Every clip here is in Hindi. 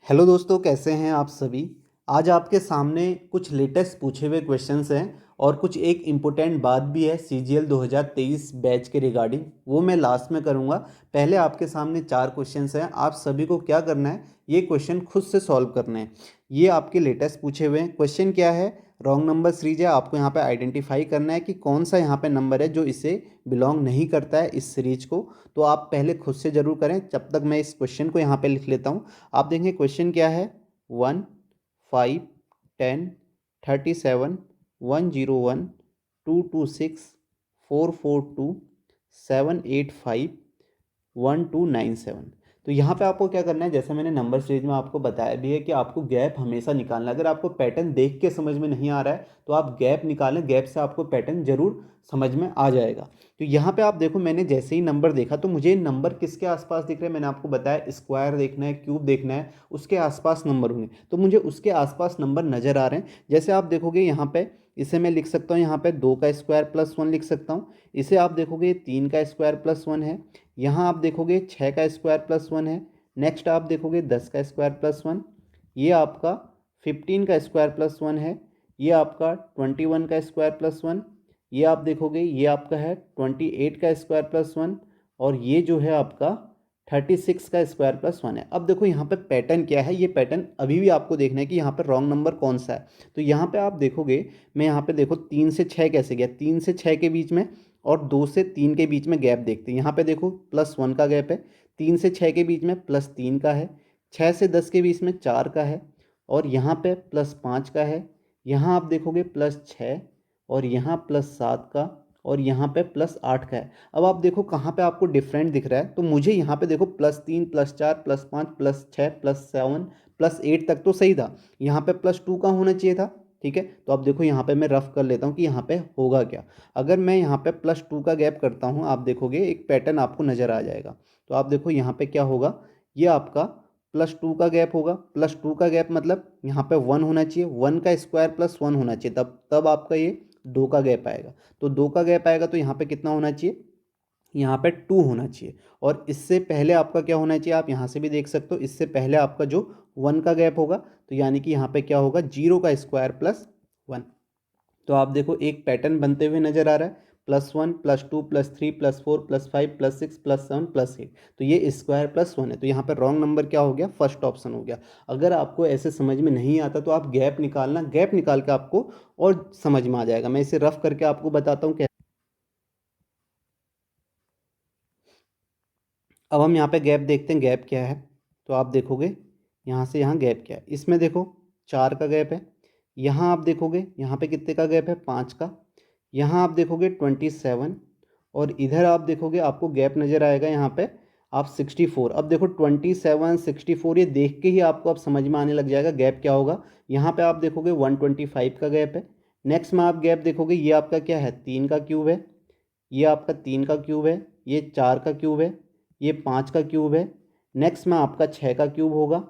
हेलो दोस्तों, कैसे हैं आप सभी। आज आपके सामने कुछ लेटेस्ट पूछे हुए क्वेश्चंस हैं और कुछ एक इम्पोर्टेंट बात भी है सीजीएल 2023 बैच के रिगार्डिंग, वो मैं लास्ट में करूंगा। पहले आपके सामने 4 क्वेश्चंस हैं, आप सभी को क्या करना है, ये क्वेश्चन खुद से सॉल्व करने हैं। ये आपके लेटेस्ट पूछे हुए हैं। क्वेश्चन क्या है, रॉन्ग नंबर सीरीज है। आपको यहाँ पे आइडेंटिफाई करना है कि कौन सा यहाँ पे नंबर है जो इसे बिलोंग नहीं करता है, इस सीरीज को। तो आप पहले खुद से ज़रूर करें, जब तक मैं इस क्वेश्चन को यहाँ पे लिख लेता हूँ। आप देखेंगे क्वेश्चन क्या है, 1 5 10 37 101 226 442 785 1297। तो यहाँ पे आपको क्या करना है, जैसे मैंने नंबर सीरीज में आपको बताया भी है कि आपको गैप हमेशा निकालना है। अगर आपको पैटर्न देख के समझ में नहीं आ रहा है तो आप गैप निकालें, गैप से आपको पैटर्न जरूर समझ में आ जाएगा। तो यहाँ पे आप देखो, मैंने जैसे ही नंबर देखा तो मुझे नंबर किसके आसपास दिख रहे हैं। मैंने आपको बताया स्क्वायर देखना है, क्यूब देखना है, उसके आसपास नंबर होंगे, तो मुझे उसके आसपास नंबर नज़र आ रहे हैं। जैसे आप देखोगे यहाँ पे, इसे मैं लिख सकता हूँ यहाँ पे 2 का स्क्वायर +1 लिख सकता हूँ। इसे आप देखोगे 3 का स्क्वायर +1 है। यहाँ आप देखोगे 6 का स्क्वायर +1 है। नेक्स्ट आप देखोगे 10 का स्क्वायर +1। ये आपका 15 का स्क्वायर +1 है। ये आपका 21 का स्क्वायर +1। ये आप देखोगे, ये आपका है 28 का स्क्वायर +1। और ये जो है आपका 36 का स्क्वायर +1 है। अब देखो यहाँ पे पैटर्न क्या है, ये पैटर्न अभी भी आपको देखना है कि यहाँ पे रॉन्ग नंबर कौन सा है। तो यहाँ पे आप देखोगे, मैं यहाँ पे देखो 3 से 6 कैसे गया, 3 से 6 के बीच में और 2 से 3 के बीच में गैप देखते हैं। यहाँ पे देखो +1 का गैप है, 3 से 6 के बीच में +3 का है, 6 से 10 के बीच में 4 का है, और यहाँ पे +5 का है। यहाँ आप देखोगे +6, और यहाँ +7 का, और यहाँ पे +8 का है। अब आप देखो कहाँ पे आपको डिफरेंट दिख रहा है, तो मुझे यहाँ पे देखो +3 +4 +5 +6 +7 +8 तक तो सही था। यहाँ पे +2 का होना चाहिए था। ठीक है, तो अब देखो यहाँ पे मैं रफ कर लेता हूँ कि यहाँ पे होगा क्या। अगर मैं यहाँ पे +2 का गैप करता हूँ, आप देखोगे एक पैटर्न आपको नज़र आ जाएगा। तो आप देखो यहाँ पे क्या होगा, ये आपका +2 का गैप होगा। +2 का गैप मतलब यहाँ पे 1 होना चाहिए, 1 का स्क्वायर +1 होना चाहिए, तब तब आपका ये 2 का गैप आएगा। तो 2 का गैप आएगा तो यहाँ पे कितना होना चाहिए, यहाँ पे 2 होना चाहिए। और इससे पहले आपका क्या होना चाहिए, आप यहाँ से भी देख सकते हो, इससे पहले आपका जो 1 का गैप होगा, तो यानी कि यहाँ पे क्या होगा, 0 का स्क्वायर +1। तो आप देखो एक पैटर्न बनते हुए नजर आ रहा है, +1 +2 +3 +4 +5 +6 +7 +8। तो ये स्क्वायर +1 है, तो यहाँ पर रॉन्ग नंबर क्या हो गया, फर्स्ट ऑप्शन हो गया। अगर आपको ऐसे समझ में नहीं आता तो आप गैप निकालना, गैप निकाल के आपको और समझ में आ जाएगा। मैं इसे रफ करके आपको बताता हूँ। अब हम यहाँ पे गैप देखते हैं, गैप क्या है। तो आप देखोगे यहाँ से यहाँ गैप क्या है, इसमें देखो 4 का गैप है। यहाँ आप देखोगे यहाँ पे कितने का गैप है, 5 का। यहाँ आप देखोगे 27, और इधर आप देखोगे आपको गैप नज़र आएगा यहाँ पे आप 64। अब देखो 27 64, ये देख के ही आपको अब समझ में आने लग जाएगा गैप क्या होगा। यहाँ पे आप देखोगे 125 का गैप है। नेक्स्ट में आप गैप देखोगे, ये आपका क्या है, 3 का क्यूब है। ये आपका 3 का क्यूब है। ये 4 का क्यूब है। ये 5 का क्यूब है। नेक्स्ट में आपका 6 का क्यूब होगा।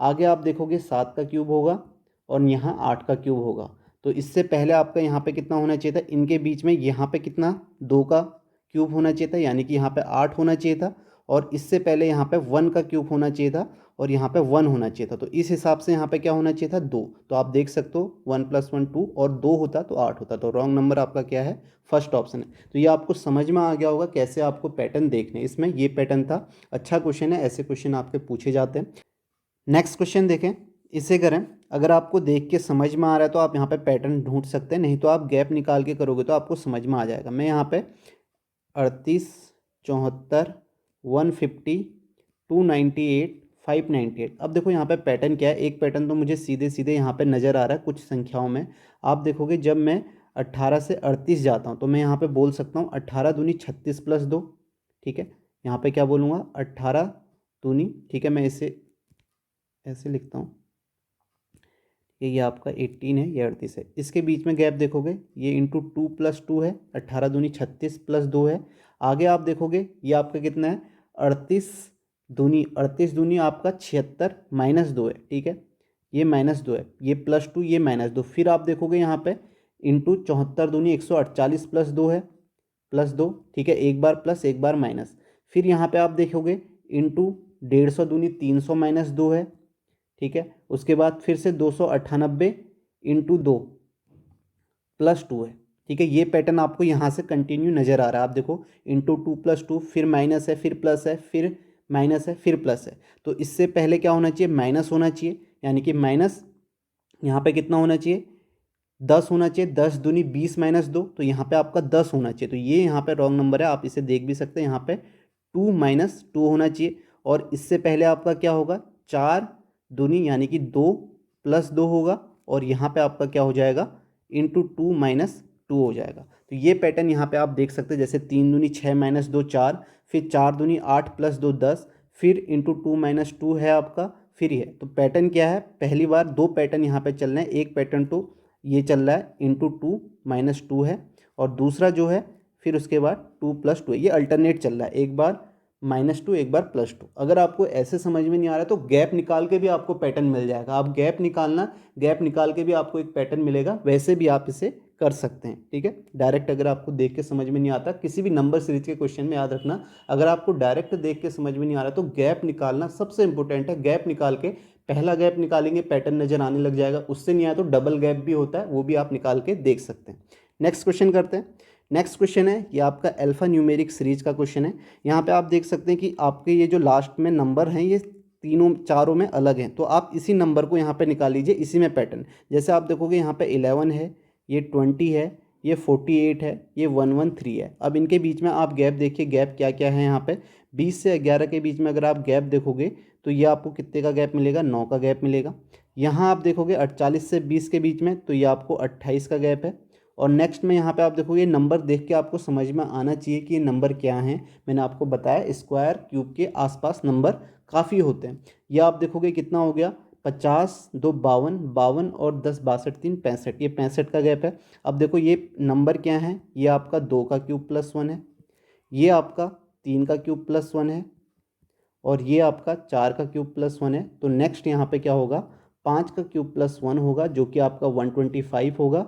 आगे आप देखोगे 7 का क्यूब होगा, और यहाँ 8 का क्यूब होगा। तो इससे पहले आपका यहाँ पे कितना होना चाहिए था, इनके बीच में यहाँ पे कितना, 2 का क्यूब होना चाहिए था, यानी कि यहाँ पे 8 होना चाहिए था। और इससे पहले यहाँ पे 1 का क्यूब होना चाहिए था, और यहाँ पे 1 होना चाहिए था। तो इस हिसाब से यहाँ पे क्या होना चाहिए था, 2। तो आप देख सकते हो 1 + 1 2, और 2 होता तो 8 होता। तो रॉन्ग नंबर आपका क्या है, फर्स्ट ऑप्शन है। तो ये आपको समझ में आ गया होगा कैसे आपको पैटर्न देखने, इसमें ये पैटर्न था। अच्छा क्वेश्चन है, ऐसे क्वेश्चन आपके पूछे जाते हैं। नेक्स्ट क्वेश्चन देखें, इसे करें। अगर आपको देख के समझ में आ रहा है तो आप यहाँ पे पैटर्न ढूंढ सकते हैं, नहीं तो आप गैप निकाल के करोगे तो आपको समझ में आ जाएगा। मैं यहाँ पे 38 74 150 298 598। अब देखो यहाँ पे पैटर्न क्या है, एक पैटर्न तो मुझे सीधे सीधे यहाँ पे नज़र आ रहा है कुछ संख्याओं में। आप देखोगे जब मैं 18 से 38 जाता हूँ तो मैं यहाँ पे बोल सकता हूँ 18 दूनी 36 +2। ठीक है, यहाँ पे क्या बोलूँगा, 18 दूनी, ठीक है, मैं इसे ऐसे लिखता हूँ, ये आपका 18 है, ये 38 है। इसके बीच में गैप देखोगे, ये इंटू 2 + 2 है, 18 दूनी 36 +2 है। आगे आप देखोगे ये आपका कितना है, 38 दूनी आपका 76 -2 है। ठीक है, ये -2 है, ये +2, ये -2। फिर आप देखोगे यहाँ पे इंटू 74 दूनी 148 +2 है, +2। ठीक है, एक बार प्लस एक बार माइनस। फिर यहाँ पे आप देखोगे इंटू 150 दूनी 300 -2 है। ठीक है। उसके बाद फिर से 298 इंटू 2 प्लस 2 है, ठीक है। ये पैटर्न आपको यहाँ से कंटिन्यू नज़र आ रहा है। आप देखो इंटू 2 प्लस 2, फिर माइनस है, फिर प्लस है, फिर माइनस है, फिर प्लस है। तो इससे पहले क्या होना चाहिए, माइनस होना चाहिए, यानी कि माइनस यहाँ पे कितना होना चाहिए, 10 होना चाहिए। 10 दूनी 20 माइनस 2, तो यहाँ पे आपका 10 होना चाहिए। तो ये यहाँ पे रॉन्ग नंबर है, आप इसे देख भी सकते हैं। यहाँ पे 2 माइनस 2 होना चाहिए। और इससे पहले आपका क्या होगा, 4 दूनी यानी कि 2 प्लस 2 होगा, और यहाँ पे आपका क्या हो जाएगा, इंटू 2 माइनस 2 हो जाएगा। तो ये पैटर्न यहाँ पे आप देख सकते हैं, जैसे 3 दूनी 6 माइनस 2 4, फिर 4 दूनी 8 प्लस 2 10, फिर इंटू 2 माइनस 2 है आपका, फिर ये। तो पैटर्न क्या है, पहली बार दो पैटर्न यहाँ पे चल रहे हैं। एक पैटर्न तो ये चल रहा है इंटू 2 माइनस 2 है, और दूसरा जो है फिर उसके बाद 2 प्लस 2 है। ये अल्टरनेट चल रहा है, एक बार -2 एक बार +2। अगर आपको ऐसे समझ में नहीं आ रहा है तो गैप निकाल के भी आपको पैटर्न मिल जाएगा। आप गैप निकालना, गैप निकाल के भी आपको एक पैटर्न मिलेगा, वैसे भी आप इसे कर सकते हैं, ठीक है। डायरेक्ट अगर आपको देख के समझ में नहीं आता, किसी भी नंबर सीरीज के क्वेश्चन में याद रखना, अगर आपको डायरेक्ट देख के समझ में नहीं आ रहा तो गैप निकालना सबसे इंपॉर्टेंट है। गैप निकाल के, पहला गैप निकालेंगे पैटर्न नजर आने लग जाएगा। उससे नहीं आया तो डबल गैप भी होता है, वो भी आप निकाल के देख सकते हैं। नेक्स्ट क्वेश्चन करते हैं। नेक्स्ट क्वेश्चन है ये आपका अल्फा न्यूमेरिक सीरीज का क्वेश्चन है। यहाँ पे आप देख सकते हैं कि आपके ये जो लास्ट में नंबर हैं ये तीनों चारों में अलग हैं, तो आप इसी नंबर को यहाँ पे निकाल लीजिए, इसी में पैटर्न। जैसे आप देखोगे यहाँ पे 11 है, ये 20 है, ये 48 है, ये 113 है। अब इनके बीच में आप गैप देखिए, गैप क्या क्या है यहाँ पे। 20 से 11 के बीच में अगर आप गैप देखोगे तो ये आपको कितने का गैप मिलेगा, 9 का गैप मिलेगा। यहाँ आप देखोगे 48 से 20 के बीच में तो ये आपको 28 का गैप है। और नेक्स्ट में यहाँ पे आप देखोगे नंबर देख के आपको समझ में आना चाहिए कि ये नंबर क्या हैं। मैंने आपको बताया स्क्वायर क्यूब के आसपास नंबर काफ़ी होते हैं। ये आप देखोगे कितना हो गया, 50 2 52, 52 और 10 62 3 65, ये 65 का गैप है। अब देखो ये नंबर क्या है, ये आपका 2 का क्यूब प्लस 1 है, ये आपका 3 का क्यूब प्लस 1 है, और ये आपका 4 का क्यूब प्लस 1 है। तो नेक्स्ट यहाँ पे क्या होगा, 5 का क्यूब प्लस 1 होगा, जो कि आपका 125 होगा,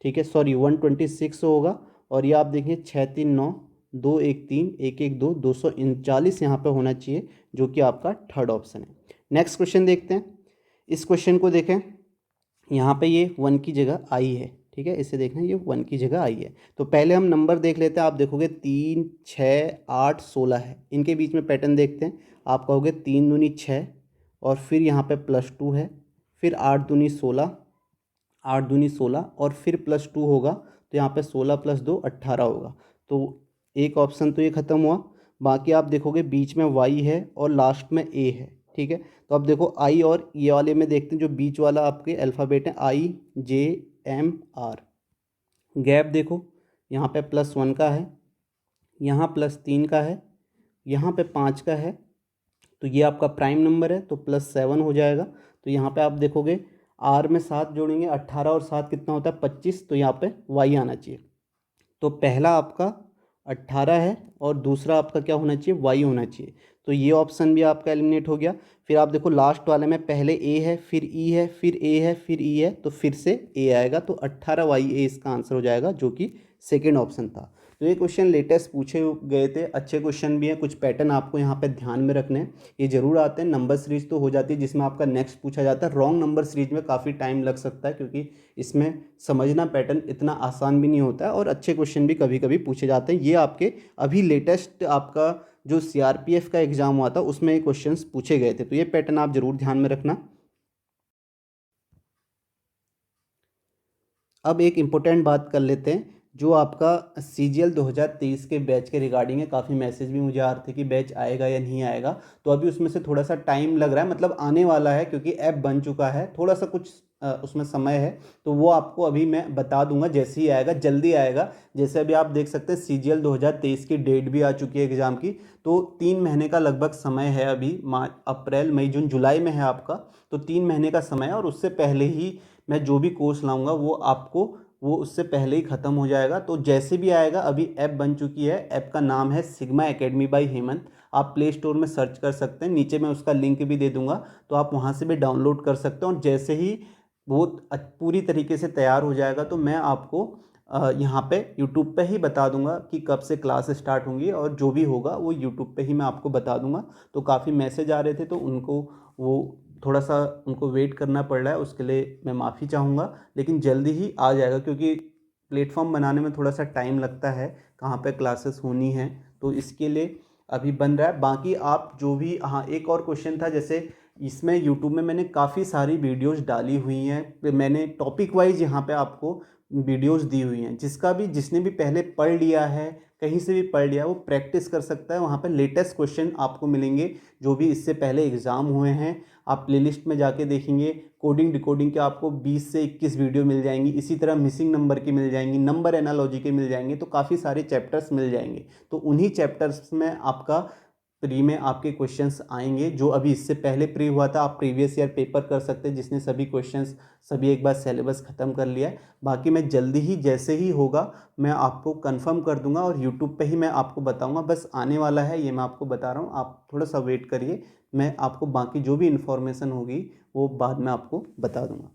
ठीक है, सॉरी 126 होगा। और ये आप देखिए 6 3 9 2 1 3 1 1 2 239 यहाँ पे होना चाहिए, जो कि आपका थर्ड ऑप्शन है। नेक्स्ट क्वेश्चन देखते हैं। इस क्वेश्चन को देखें, यहाँ पे ये 1 की जगह आई है, ठीक है, इसे देखना ये 1 की जगह आई है। तो पहले हम नंबर देख लेते हैं। आप देखोगे 3 6 8 16 है, इनके बीच में पैटर्न देखते हैं। आप कहोगे 3 दूनी 6, और फिर यहाँ पे +2 है, फिर 8 दूनी 16, 8 दूनी 16, और फिर +2 होगा, तो यहाँ पे 16 + 2 18 होगा। तो एक ऑप्शन तो ये ख़त्म हुआ। बाकी आप देखोगे बीच में y है और लास्ट में a है, ठीक है। तो अब देखो I और ये वाले में देखते हैं, जो बीच वाला आपके अल्फ़ाबेट है IJMR। गैप देखो, यहाँ पे +1 का है, यहाँ +3 का है, यहाँ पे 5 का है। तो ये आपका प्राइम नंबर है, तो +7 हो जाएगा। तो यहाँ पे आप देखोगे R में 7 जोड़ेंगे, 18 और 7 कितना होता है 25, तो यहाँ पे y आना चाहिए। तो पहला आपका 18 है और दूसरा आपका क्या होना चाहिए, y होना चाहिए। तो ये ऑप्शन भी आपका एलिमिनेट हो गया। फिर आप देखो लास्ट वाले में पहले a है, फिर e है, फिर a है, फिर e है, तो फिर से a आएगा। तो 18YA इसका आंसर हो जाएगा, जो कि सेकेंड ऑप्शन था। तो ये क्वेश्चन लेटेस्ट पूछे गए थे, अच्छे क्वेश्चन भी हैं। कुछ पैटर्न आपको यहाँ पे ध्यान में रखने हैं, ये जरूर आते हैं। नंबर सीरीज तो हो जाती है जिसमें आपका नेक्स्ट पूछा जाता है। रॉन्ग नंबर सीरीज में काफ़ी टाइम लग सकता है, क्योंकि इसमें समझना पैटर्न इतना आसान भी नहीं होता है, और अच्छे क्वेश्चन भी कभी कभी पूछे जाते हैं। ये आपके अभी लेटेस्ट आपका जो CRPF का एग्जाम हुआ था उसमें ये क्वेश्चन पूछे गए थे, तो ये पैटर्न आप जरूर ध्यान में रखना। अब एक इम्पोर्टेंट बात कर लेते हैं, जो आपका CGL 2023 के बैच के रिगार्डिंग है। काफ़ी मैसेज भी मुझे आ रहे थे कि बैच आएगा या नहीं आएगा, तो अभी उसमें से थोड़ा सा टाइम लग रहा है, मतलब आने वाला है, क्योंकि ऐप बन चुका है, थोड़ा सा कुछ उसमें समय है। तो वो आपको अभी मैं बता दूंगा, जैसे ही आएगा जल्दी आएगा। जैसे अभी आप देख सकते हैं CGL 2023 की डेट भी आ चुकी है एग्ज़ाम की, तो 3 महीने का लगभग समय है अभी। मार्च अप्रैल मई जून जुलाई में है आपका, तो 3 महीने का समय है। और उससे पहले ही मैं जो भी कोर्स लाऊंगा वो आपको वो उससे पहले ही ख़त्म हो जाएगा। तो जैसे भी आएगा, अभी ऐप बन चुकी है, ऐप का नाम है सिग्मा एकेडमी बाय हेमंत। आप प्ले स्टोर में सर्च कर सकते हैं, नीचे मैं उसका लिंक भी दे दूंगा, तो आप वहां से भी डाउनलोड कर सकते हैं। और जैसे ही वो पूरी तरीके से तैयार हो जाएगा तो मैं आपको यहाँ पे यूट्यूब पे ही बता दूंगा कि कब से क्लास स्टार्ट होंगी, और जो भी होगा वो यूट्यूब पे ही मैं आपको बता दूंगा। तो काफ़ी मैसेज आ रहे थे, तो उनको वो थोड़ा सा उनको वेट करना पड़ रहा है, उसके लिए मैं माफ़ी चाहूँगा, लेकिन जल्दी ही आ जाएगा क्योंकि प्लेटफॉर्म बनाने में थोड़ा सा टाइम लगता है, कहाँ पे क्लासेस होनी है, तो इसके लिए अभी बन रहा है। बाकी आप जो भी, हाँ एक और क्वेश्चन था, जैसे इसमें यूट्यूब में मैंने काफ़ी सारी वीडियोस डाली हुई हैं, मैंने टॉपिक वाइज यहाँ पे आपको वीडियोस दी हुई हैं, जिसका भी, जिसने भी पहले पढ़ लिया है, कहीं से भी पढ़ लिया, वो प्रैक्टिस कर सकता है। वहाँ पे लेटेस्ट क्वेश्चन आपको मिलेंगे जो भी इससे पहले एग्ज़ाम हुए हैं। आप प्लेलिस्ट में जाके देखेंगे, कोडिंग डिकोडिंग के आपको 20 से 21 वीडियो मिल जाएंगी, इसी तरह मिसिंग नंबर की मिल जाएंगी, नंबर एनालॉजी के मिल जाएंगे, तो काफ़ी सारे चैप्टर्स मिल जाएंगे। तो उन्हीं चैप्टर्स में आपका प्री में आपके क्वेश्चंस आएंगे, जो अभी इससे पहले प्री हुआ था, आप प्रीवियस ईयर पेपर कर सकते हैं, जिसने सभी क्वेश्चंस सभी एक बार सिलेबस ख़त्म कर लिया है। बाकी मैं जल्दी ही, जैसे ही होगा मैं आपको कंफर्म कर दूंगा और यूट्यूब पे ही मैं आपको बताऊंगा, बस आने वाला है ये मैं आपको बता रहा हूँ, आप थोड़ा सा वेट करिए, मैं आपको बाकी जो भी इन्फॉर्मेशन होगी वो बाद में आपको बता दूंगा।